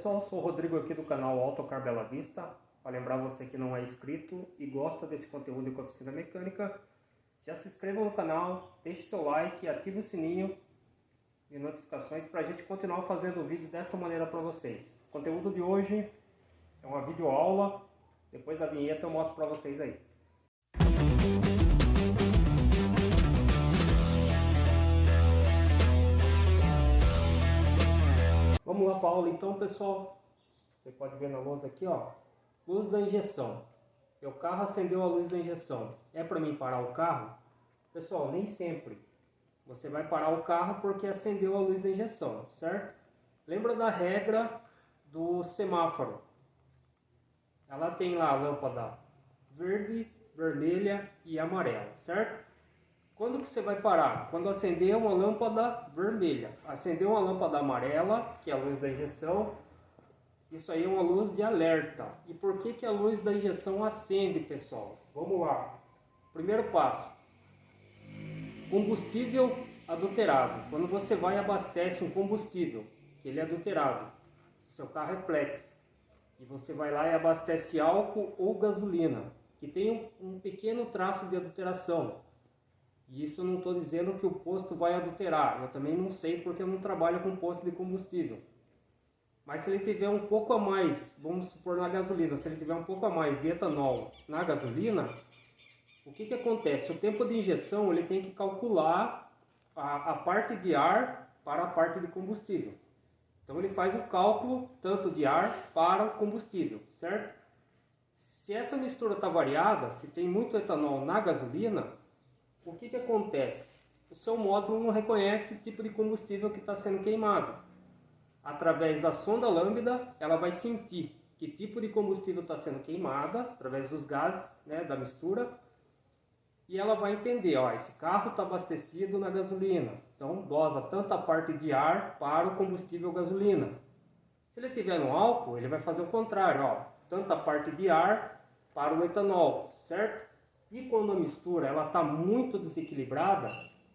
Pessoal, sou o Rodrigo aqui do canal Autocar Bela Vista. Para lembrar você que não é inscrito e gosta desse conteúdo de oficina mecânica, já se inscreva no canal, deixe seu like, ative o sininho de notificações para a gente continuar fazendo o vídeo dessa maneira para vocês. O conteúdo de hoje é uma videoaula, depois da vinheta eu mostro para vocês aí. Vamos lá para a aula então, pessoal. Você pode ver na luz aqui, ó, luz da injeção. Meu carro acendeu a luz da injeção. É para mim parar o carro? Pessoal, nem sempre. Você vai parar o carro porque acendeu a luz da injeção, certo? Lembra da regra do semáforo? Ela tem lá a lâmpada verde, vermelha e amarela, certo? Quando que você vai parar? Quando acender uma lâmpada vermelha. Acender uma lâmpada amarela, que é a luz da injeção, isso aí é uma luz de alerta. E por que que a luz da injeção acende, pessoal? Vamos lá. Primeiro passo. Combustível adulterado. Quando você vai e abastece um combustível, que ele é adulterado, seu carro é flex, e você vai lá e abastece álcool ou gasolina, que tem um pequeno traço de adulteração. E isso eu não estou dizendo que o posto vai adulterar, eu também não sei porque eu não trabalho com posto de combustível. Mas se ele tiver um pouco a mais, vamos supor na gasolina, se ele tiver um pouco a mais de etanol na gasolina, o que que acontece? O tempo de injeção ele tem que calcular a parte de ar para a parte de combustível. Então ele faz o cálculo tanto de ar para o combustível, certo? Se essa mistura está variada, se tem muito etanol na gasolina, o que que acontece? O seu módulo não reconhece o tipo de combustível que está sendo queimado. Através da sonda lambda, ela vai sentir que tipo de combustível está sendo queimada, através dos gases, né, da mistura, e ela vai entender, ó, esse carro está abastecido na gasolina, então dosa tanto a parte de ar para o combustível gasolina. Se ele tiver no álcool, ele vai fazer o contrário, ó, tanto a parte de ar para o etanol, certo? E quando a mistura ela está muito desequilibrada,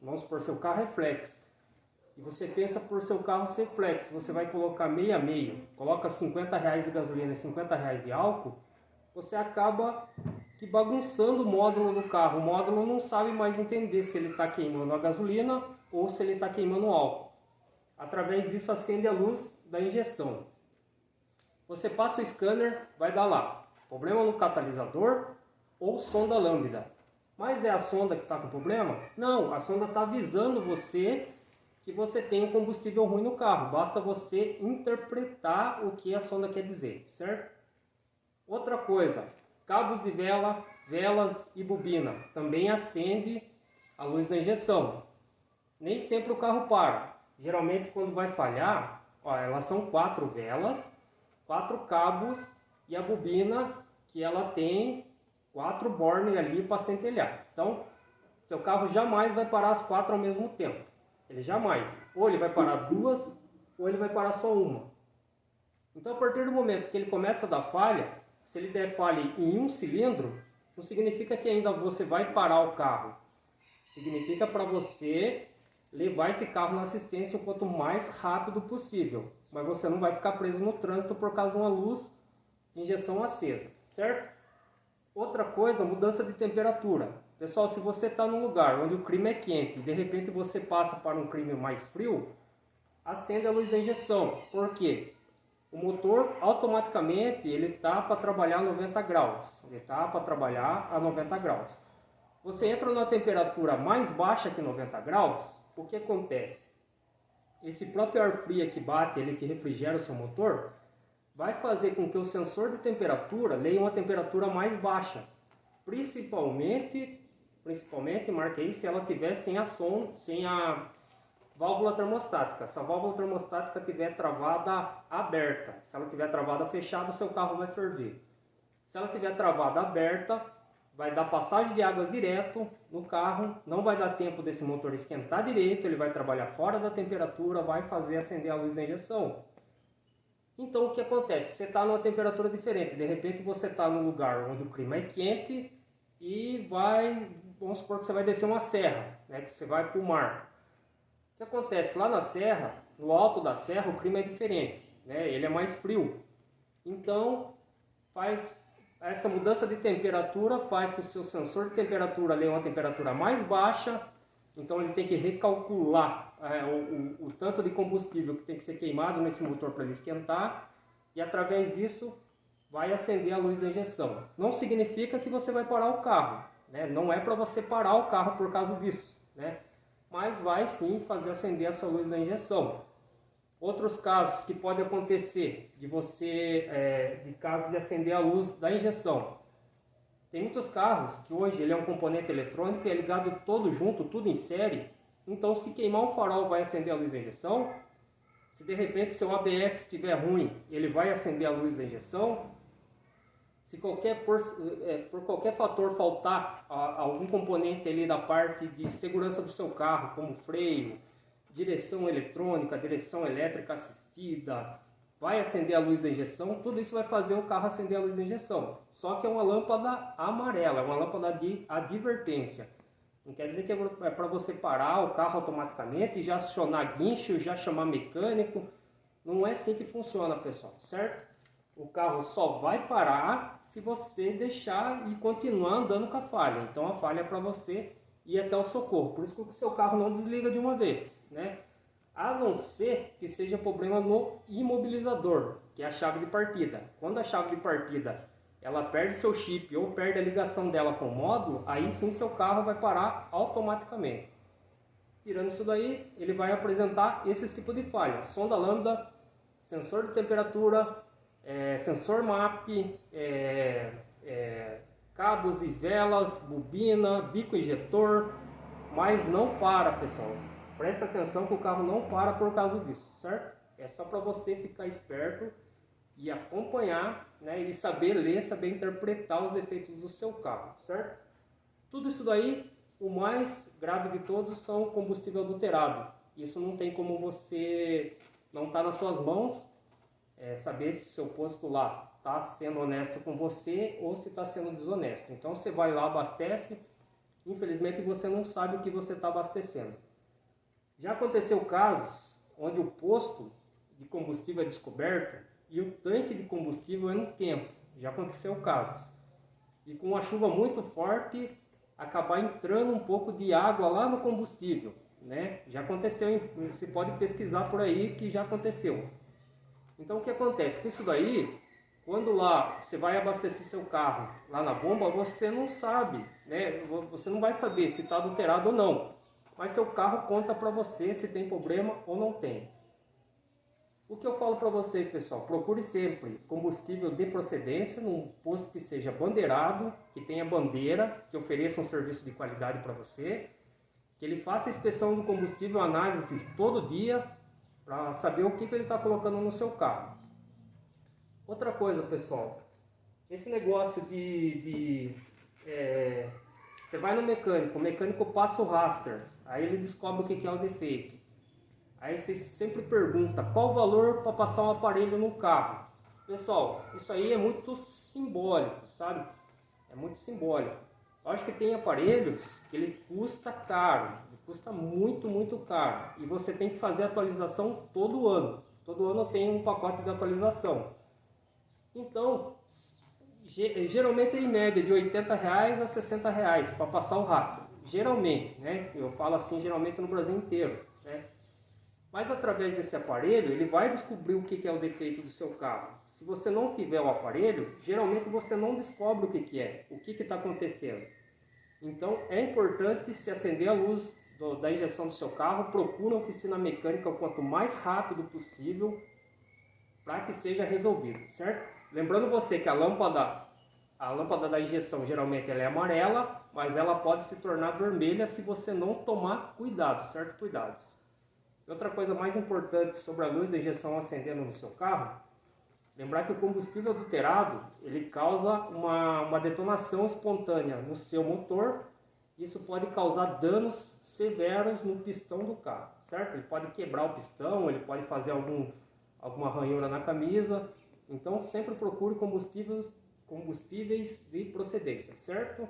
vamos supor, seu carro é flex, e você pensa por seu carro ser flex, você vai colocar meio a meio, coloca R$50 de gasolina e R$50 de álcool, você acaba que bagunçando o módulo do carro. O módulo não sabe mais entender se ele está queimando a gasolina ou se ele está queimando o álcool. Através disso acende a luz da injeção. Você passa o scanner, vai dar lá, problema no catalisador ou sonda lambda. Mas é a sonda que está com problema? Não, a sonda está avisando você que você tem um combustível ruim no carro. Basta você interpretar o que a sonda quer dizer, certo? Outra coisa, cabos de vela, velas e bobina. Também acende a luz da injeção. Nem sempre o carro para. Geralmente quando vai falhar, ó, elas são 4 velas, 4 cabos e a bobina que ela tem 4 bornes ali para centelhar. Então, seu carro jamais vai parar as 4 ao mesmo tempo. Ele jamais. Ou ele vai parar 2, ou ele vai parar só uma. Então, a partir do momento que ele começa a dar falha, se ele der falha em um cilindro, não significa que ainda você vai parar o carro. Significa para você levar esse carro na assistência o quanto mais rápido possível. Mas você não vai ficar preso no trânsito por causa de uma luz de injeção acesa, certo? Outra coisa, mudança de temperatura. Pessoal, se você está num lugar onde o clima é quente e de repente você passa para um clima mais frio, acende a luz da injeção. Por quê? O motor automaticamente ele está para trabalhar a 90 graus. Ele está para trabalhar a 90 graus. Você entra numa temperatura mais baixa que 90 graus, o que acontece? Esse próprio ar frio que bate, ele que refrigera o seu motor, vai fazer com que o sensor de temperatura leia uma temperatura mais baixa. Principalmente, marquei se ela tiver sem a válvula termostática. Se a válvula termostática estiver travada aberta, se ela estiver travada fechada, seu carro vai ferver. Se ela estiver travada aberta, vai dar passagem de água direto no carro, não vai dar tempo desse motor esquentar direito, ele vai trabalhar fora da temperatura, vai fazer acender a luz da injeção. Então o que acontece? Você está numa temperatura diferente, de repente você está num lugar onde o clima é quente e vamos supor que você vai descer uma serra, né, que você vai para o mar. O que acontece? Lá na serra, no alto da serra, o clima é diferente. né? Ele é mais frio. Então, essa mudança de temperatura faz com que o seu sensor de temperatura leia uma temperatura mais baixa. Então, ele tem que recalcular o tanto de combustível que tem que ser queimado nesse motor para ele esquentar. E através disso, vai acender a luz da injeção. Não significa que você vai parar o carro, né? Não é para você parar o carro por causa disso, né? Mas vai sim fazer acender a sua luz da injeção. Outros casos que podem acontecer de casos de acender a luz da injeção. Tem muitos carros que hoje ele é um componente eletrônico e é ligado todo junto, tudo em série. Então, se queimar um farol, vai acender a luz da injeção. Se de repente seu ABS estiver ruim, ele vai acender a luz da injeção. Se por qualquer fator faltar algum componente ali da parte de segurança do seu carro, como freio, direção eletrônica, direção elétrica assistida, vai acender a luz da injeção, tudo isso vai fazer o carro acender a luz da injeção. Só que é uma lâmpada amarela, é uma lâmpada de advertência. Não quer dizer que é para você parar o carro automaticamente e já acionar guincho, já chamar mecânico. Não é assim que funciona, pessoal, certo? O carro só vai parar se você deixar e continuar andando com a falha. Então a falha é para você ir até o socorro. Por isso que o seu carro não desliga de uma vez, né? A não ser que seja problema no imobilizador, que é a chave de partida. Quando a chave de partida ela perde seu chip ou perde a ligação dela com o módulo, aí sim seu carro vai parar automaticamente. Tirando isso daí, ele vai apresentar esse tipo de falha: sonda lambda, sensor de temperatura, sensor MAP, cabos e velas, bobina, bico injetor, mas não para, pessoal. Presta atenção que o carro não para por causa disso, certo? É só para você ficar esperto e acompanhar, né, e saber ler, saber interpretar os defeitos do seu carro, certo? Tudo isso daí, o mais grave de todos são combustível adulterado. Isso não tem como você, não está nas suas mãos, saber se o seu posto lá está sendo honesto com você ou se está sendo desonesto. Então você vai lá, abastece, infelizmente você não sabe o que você está abastecendo. Já aconteceu casos onde o posto de combustível é descoberto e o tanque de combustível é no tempo. Já aconteceu casos. E com uma chuva muito forte, acabar entrando um pouco de água lá no combustível, né? Já aconteceu, você pode pesquisar por aí que já aconteceu. Então o que acontece? Com isso daí, quando lá você vai abastecer seu carro lá na bomba, você não sabe, né? Você não vai saber se está adulterado ou não. Mas seu carro conta para você se tem problema ou não tem. O que eu falo para vocês, pessoal, procure sempre combustível de procedência, num posto que seja bandeirado, que tenha bandeira, que ofereça um serviço de qualidade para você, que ele faça inspeção do combustível, análise todo dia, para saber o que ele está colocando no seu carro. Outra coisa, pessoal, esse negócio você vai no mecânico, o mecânico passa o raster, aí ele descobre o que é o defeito. Aí você sempre pergunta qual o valor para passar um aparelho no carro. Pessoal, isso aí é muito simbólico, sabe? É muito simbólico. Eu acho que tem aparelhos que ele custa caro, ele custa muito, muito caro. E você tem que fazer atualização todo ano. Todo ano tem um pacote de atualização. Então, geralmente em média de R$80 a R$60 para passar o rastro. Geralmente, né? Eu falo assim, geralmente no Brasil inteiro, né? Mas através desse aparelho, ele vai descobrir o que é o defeito do seu carro. Se você não tiver o aparelho, geralmente você não descobre o que é, o que está acontecendo. Então é importante se acender a luz da injeção do seu carro, procure uma oficina mecânica o quanto mais rápido possível para que seja resolvido, certo? Lembrando você que a lâmpada da injeção geralmente ela é amarela, mas ela pode se tornar vermelha se você não tomar cuidado, certo? Cuidados. Outra coisa mais importante sobre a luz da injeção acendendo no seu carro, lembrar que o combustível adulterado, ele causa uma detonação espontânea no seu motor. Isso pode causar danos severos no pistão do carro, certo? Ele pode quebrar o pistão, ele pode fazer alguma ranhura na camisa. Então sempre procure combustíveis de procedência, certo?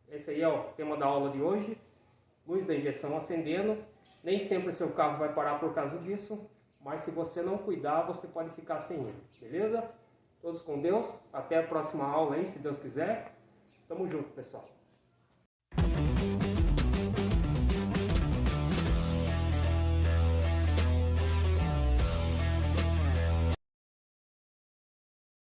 Esse aí é o tema da aula de hoje, luz da injeção acendendo. Nem sempre seu carro vai parar por causa disso, mas se você não cuidar, você pode ficar sem ele, beleza? Todos com Deus, até a próxima aula aí, se Deus quiser. Tamo junto, pessoal.